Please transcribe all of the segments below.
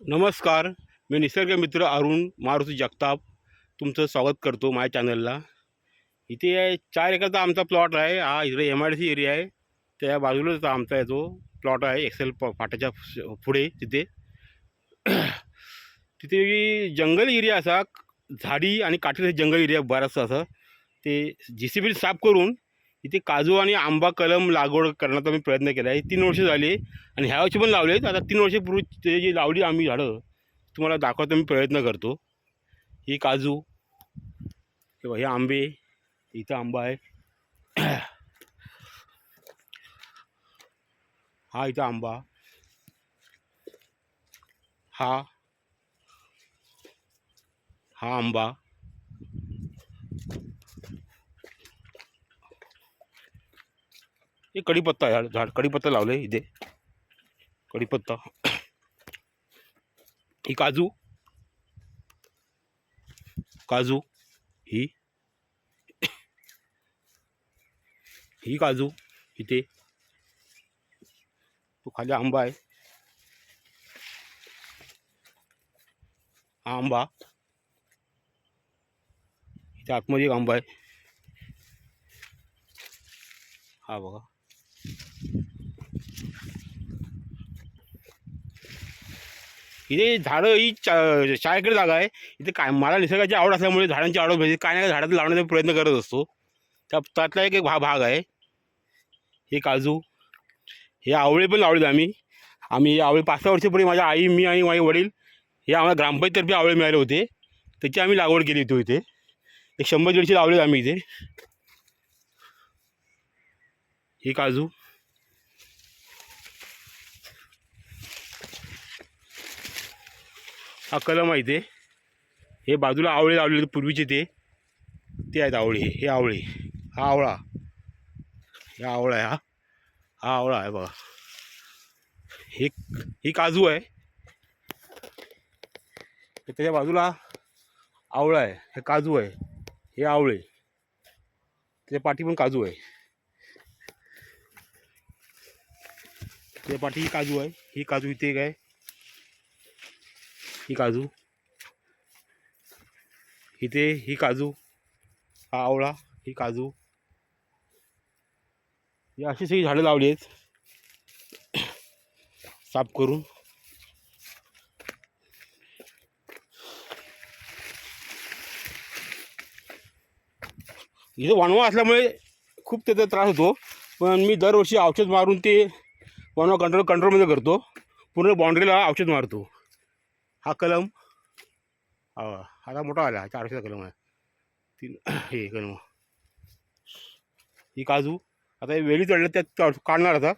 नमस्कार. मी निसर्ग मित्र अरुण मारुती जगताप तुमचं स्वागत करतो माझ्या चॅनलला. इथे 4 एकरचा आमचा प्लॉट आहे. हा इकडे MIDC एरिया आहे. त्या बाजूलाच आमचा तो प्लॉट आहे. एक्सेल फाट्याच्या पुढे तिथे तिथे जंगल एरिया असा, झाडी आणि काटेरी जंगल एरिया बराचसा असा. ते JCB साफ करून इथे काजू आणि आंबा कलम लागवड करण्याचा मी प्रयत्न केला आहे. 3 वर्ष झाली आणि ह्या वर्षी पण लावले आहेत. आता 3 वर्षापूर्वी ते जी लावली आम्ही झाडं तुम्हाला दाखवायचा मी प्रयत्न करतो. ही काजू, हे आंबे, इथं आंबा आहे. हा इथं आंबा, हा हा आंबा, हे कढीपत्ता आहे. झाड कढीपत्ता लावले इथे, कढीपत्ता. ही काजू, काजू, ही ही काजू इथे. तो खाली आंबा आहे. हा आंबा, इथे आतमध्ये एक आंबा आहे. हा बघा, इथे झाडं ही 4 एकर जागा आहे. इथे काय मला निसर्गाची आवड असल्यामुळे झाडांची आवड पाहिजे काय ना काय झाडात लावण्याचा प्रयत्न करत असतो. त्यातला एक भाग आहे. हे काजू, हे आवळे पण लावलेत आम्ही आवळे 5-6 वर्षापूर्वी माझ्या आई, मी आणि माझे वडील हे आम्हाला ग्रामपंचायतर्फे आवळे मिळाले होते. त्याची आम्ही लागवड केली होती. इथे एक 100-150 लावलेत आम्ही इथे. ही काजू, हा कलम आहे इथे. हे बाजूला आवळे लावलेले पूर्वीचे ते आहेत आवळे. हे आवळे, हा आवळा, हे आवळा आहे. हा आवळा आहे बघा. ही काजू आहे. त्याच्या बाजूला आवळा आहे. हे काजू आहे. हे आवळे, त्याच्या पाठी पण काजू आहे. त्याच्या पाठी ही काजू आहे. ही काजू इथे एक आहे. ही काजू इथे, ही काजू, हा आवळा, ही काजू. ही अशी सगळी झाडं लावली आहेत साफ करून. इथं वणवा असल्यामुळे खूप त्याचा त्रास होतो. पण मी दरवर्षी औषध मारून ते वणवा कंट्रोलमध्ये करतो. पूर्ण बाउंड्रीला औषध मारतो. हा कलम, आता मोठा आला, 4 वर्षाचा कलम आहे. 3 हे कलम. ही काजू आता हे वेली चढले त्यात काढणार आता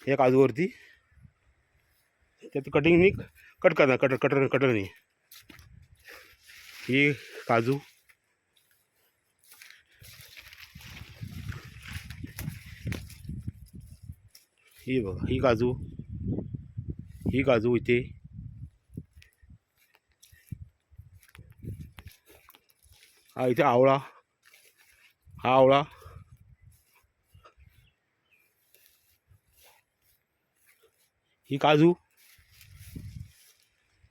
या काजूवरती. त्यात कटिंगनी कट करणार, कटरनी. ही काजू, ही बघा, ही काजू, ही काजू इथे. हा इथे आवळा, हा आवळा, ही काजू.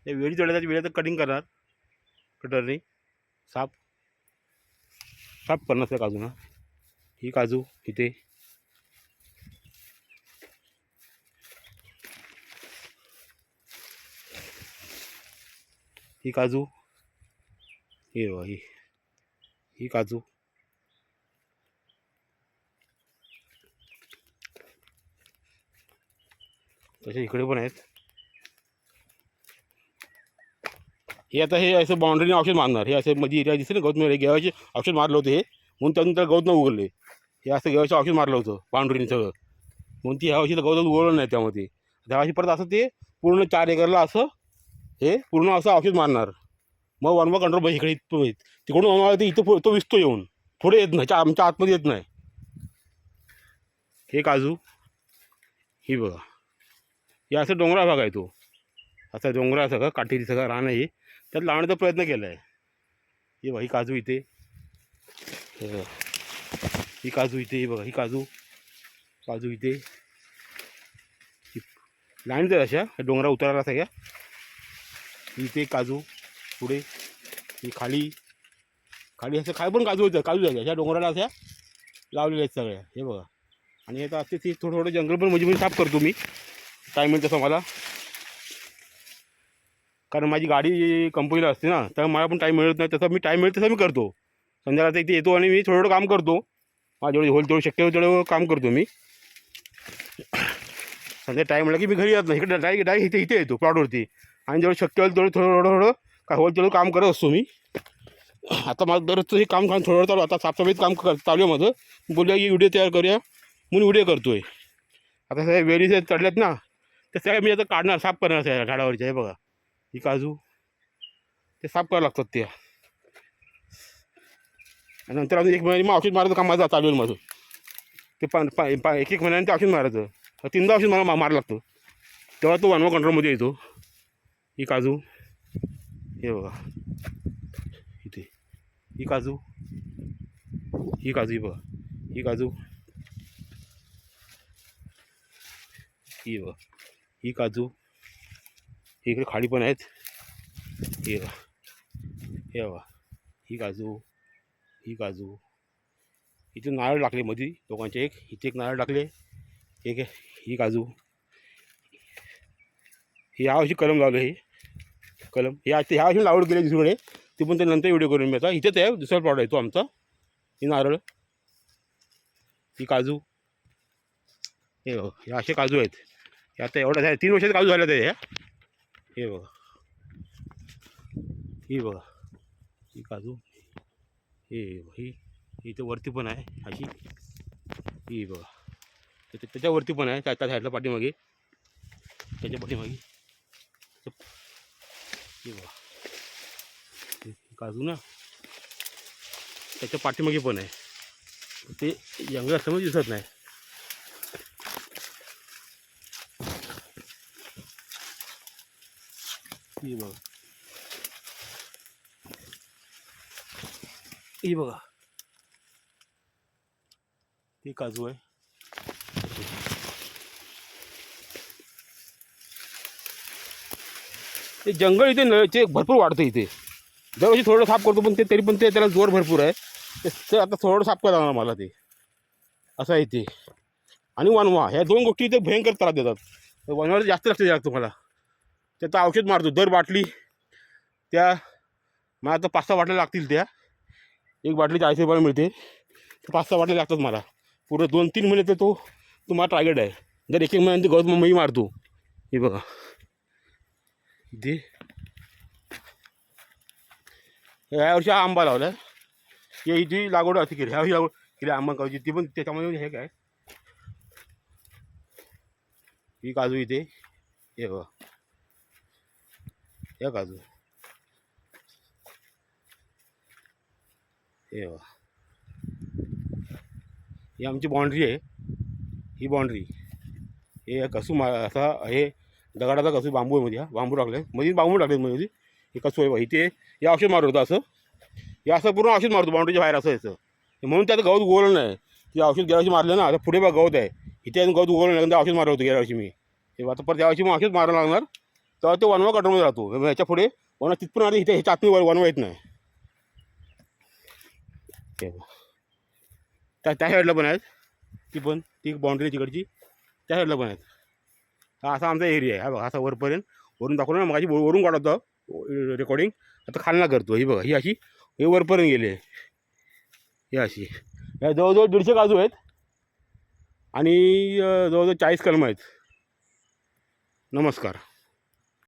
हे वेळी चढल्याच्या वेळेत कटिंग करणार कटरनी. साफ करणार त्या काजूना. ही काजू इथे, ही काजू, ही बघा, ही काजू. तसे इकडे पण आहेत. हे आता हे असं बाउंड्रीने औषध मारणार. हे असं मध्ये एरिया दिसते ना गवत, गेवाचे औषध मारलं होतं हे, म्हणून त्यातून त्याला गवत न उगवले. हे असं गेवाचं औषध मारलं होतं बाउंड्रीने सगळं, म्हणून ती ह्या वर्षी गवत उगवलं नाही त्यामध्ये. त्यावर्षी परत असं ते पूर्ण 4 एकरला असं हे पूर्ण असं औषध मारणार. मग वनवा कंट्रोल पाहिजे इकडे इथं तिकडून वनवा ते इथं तो विसतो येऊन, पुढे येत नाही, आमच्या आतमध्ये येत नाही. हे काजू, ही बघा, हे असं डोंगरा भाग आहे तो. असा डोंगरा सगळं काटेरी सगळं रान आहे. त्यात लावण्याचा प्रयत्न केला आहे. हे बघा, ही काजू इथे, ही काजू इथे, ही बघा, ही काजू इथे. लाईन जर अशा डोंगरा उतरायला सगळ्या इथे काजू पुढे ही खाली खाली असं खाली पण काजू होतं, काजू झाले अशा डोंगराला अशा लावलेल्या आहेत सगळ्या, हे बघा. आणि आता असते ती थोडं थोडं जंगल पण म्हणजे साफ करतो मी, टाईम मिळेल तसं मला, कारण माझी गाडी कंपनीला असते ना, तर मला पण टाईम मिळत नाही. तसं मी टाईम मिळेल तसं मी करतो. संध्याकाळचा इथे येतो आणि मी थोडं थोडं काम करतो, माझ्याजवळ होईल तेवढं शक्य होईल तेवढं काम करतो मी. संध्या टाईम मिळाला की मी घरी येत नाही, इकडे डायरेक्ट इथे येतो प्लॉटवरती, आणि जेवढं शक्य होईल तेवढं थोडं थोडं थोडं काय होईल तेवढं काम करत असतो मी. आता माझं दररोजचं हे काम थोडं चालू, आता साफसफाईत काम चालू आहे माझं. बोलूया की व्हिडिओ तयार करूया म्हणून व्हिडिओ करतो आहे. आता सगळ्या वेली जे चढल्यात ना, ते सगळ्या मी आता काढणार, साफ करणार त्या झाडावरच्या, हे बघा ही काजू ते साफ करावं लागतात त्या. आणि नंतर अजून 1 महिन्याने मग औषध मारायचं काम माझं चालू आहे माझं. ते 1 महिन्याने ते औषध मारायचं, 3दा औषध मला मारायला लागतं, तेव्हा तो वनवा कंट्रोलमध्ये येतो. ही काजू हे बघा इथे, ही काजू ही बघा, ही काजू ही बघा, ही काजू इकडे खाली पण आहेत, हे बघा हे बघा, ही काजू इथे नारळ टाकले मध्ये दोघांचे, इथे एक नारळ टाकले, एक ही काजू, ही यावर्षी कलम लावलं, हे कलम ह्यावर्षी लावड केली दुसरीकडे, ती पण ते नंतर व्हिडिओ करून मी. आता इथेच आहे, दुसरा प्लॉट आहे तो आमचा. ही नारळ, ही काजू, हे बघा हे असे काजू आहेत. हे आता एवढं झालं, 3 वर्षाचे काजू झाले ते ह्या, हे बघा ही बघा ही काजू, ही इथे वरती पण आहे अशी, ही बघा त्याच्यावरती पण आहे, त्या साईडला पाठीमागे, त्याच्या पाठीमागे हे बघा काजू ना, त्याच्या पाठीमागे पण आहे. ते जंगल समज दिसत नाही. ही बघा ही बघा ती काजू आहे. ते जंगल इथे ते भरपूर वाढतं इथे, दरवर्षी थोडं साफ करतो, पण ते तरी पण ते त्याला जोर भरपूर आहे. ते आता थोडं साफ करावं लागणार मला, ते असं आहे ते. आणि वनवा, ह्या 2 गोष्टी इथे भयंकर त्रास देतात. वनवाला जास्त लक्ष द्यावं लागतं मला. त्याचं औषध मारतो दर बाटली, त्या मला आता 5-6 बाटल्या लागतील. त्या 1 बाटली 40 रुपयाला मिळते, 5-6 बाटल्या लागतात मला. पुढे 2-3 महिने तर तो तुम्हाला टार्गेट आहे. जर 1-1 महिन्यात गवत मी मारतो. हे बघा इथे ह्या वर्षी आंबा लावला आहे, हे इथे लागवड अशी केली, ह्यावर्षी लागवड केली आंबा काजूची, ती पण त्याच्यामध्ये हे काय ही काजू इथे, हे बघा हे काजू, हे बघा ही आमची बाउंड्री आहे. ही बाउंड्री हे कसू असा, हे दगडाचा कसू बांबू आहे मध्ये, हा बांबू टाकले मध्ये, बांबू टाकले मध्ये, हे कसू आहे इथे. हे औषध मारत होतं असं, हे असं पूर्ण औषध मारतो बाउंड्रीच्या बाहेर असं याचं, म्हणून त्याचं गवत उगवलं नाही. ते औषध गेल्या वर्षी मारलं ना, आता पुढे बघा गवत आहे, इथे अजून गवत उगवलं नाही, औषध मारत होतं गेल्या वर्षी मी. हे आता परत यावर्षी मग औषध मारायला लागणार, तेव्हा ते वनवा कंट्रोलमध्ये राहतो. ह्याच्या पुढे वनवा तिथपर्यंत आधी इथे ह्याच्या आतमध्ये वनवा येत नाही. त्या साईडला पण आहेत, ती बाउंड्री तिकडची त्या साईडला पण आहेत. हा असा आमचा एरिया आहे. हा बघा असा वरपर्यंत, वरून दाखवलं ना मग वरून काढतो रेकॉर्डिंग, आता खालना करतो. ही बघा ही अशी, हे वरपर्यंत गेले, हे अशी. या जवळजवळ 150 काजू आहेत आणि जवळजवळ 40 कलमं आहेत. नमस्कार.